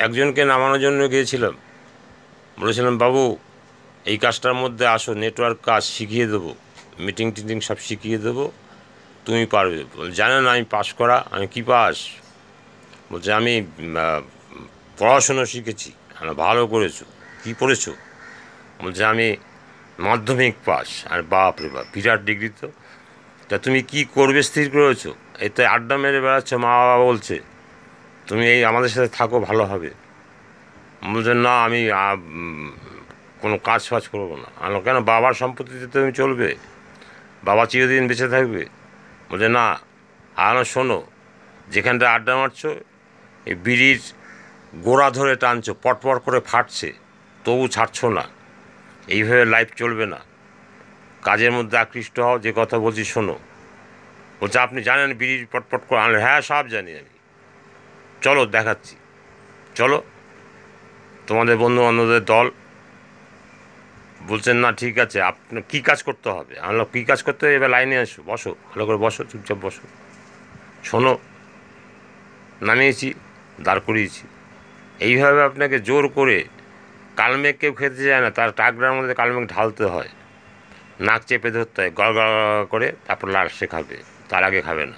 একজনকে নামানোর জন্য গিয়েছিলাম, বলেছিলাম বাবু এই কাজটার মধ্যে আসো, নেটওয়ার্ক কাজ শিখিয়ে দেবো, মিটিং টিটিং সব শিখিয়ে দেবো, তুমি পারবে। জানে না আমি পাস করা, আমি কি পাস? বলছে আমি পড়াশুনো শিখেছি। ভালো করেছো, কি পড়েছো? বলছে আমি মাধ্যমিক পাস। আর বাপ রে বাপ, বিরাট ডিগ্রি তো। তা তুমি কি করবে স্থির করেছো? এতে আড্ডা মেরে বেড়াচ্ছ, মা বাবা বলছে তুমি এই আমাদের সাথে থাকো ভালো হবে। বলছে না আমি কোনো কাজ ফাজ করবো না। আমি কেন, বাবার সম্পত্তিতে তুমি চলবে, বাবা চিরদিন বেঁচে থাকবে। বলছে না, শোনো, যেখানটা আড্ডা মারছো এই বিড়ির গোড়া ধরে টানছো, পটপট করে ফাটছে, তবু ছাড়ছো না, এইভাবে লাইফ চলবে না। কাজের মধ্যে আকৃষ্ট হও, যে কথা বলছি শোনো। বলছে আপনি জানেন বিড়ির পটপট করে আনলে? হ্যাঁ সব জানি আমি। চলো দেখাচ্ছি, চলো তোমাদের বন্ধু বান্ধবদের দল। বলছেন না ঠিক আছে, আপনার কী কাজ করতে হবে? আমরা কী কাজ করতে হবে, এবার লাইনে আসো, বসো, ভালো করে বসো, চুপচাপ বসো, শোনো। নামিয়েছি, দাঁড় করিয়েছি। এইভাবে আপনাকে জোর করে, কালমেঘ কেউ খেতে যায় না, তার টাকরার মধ্যে কালমেঘ ঢালতে হয়, নাক চেপে ধরতে হয়, গড় গড় করে, তারপর লাস্টে খাবে, তার আগে খাবে না।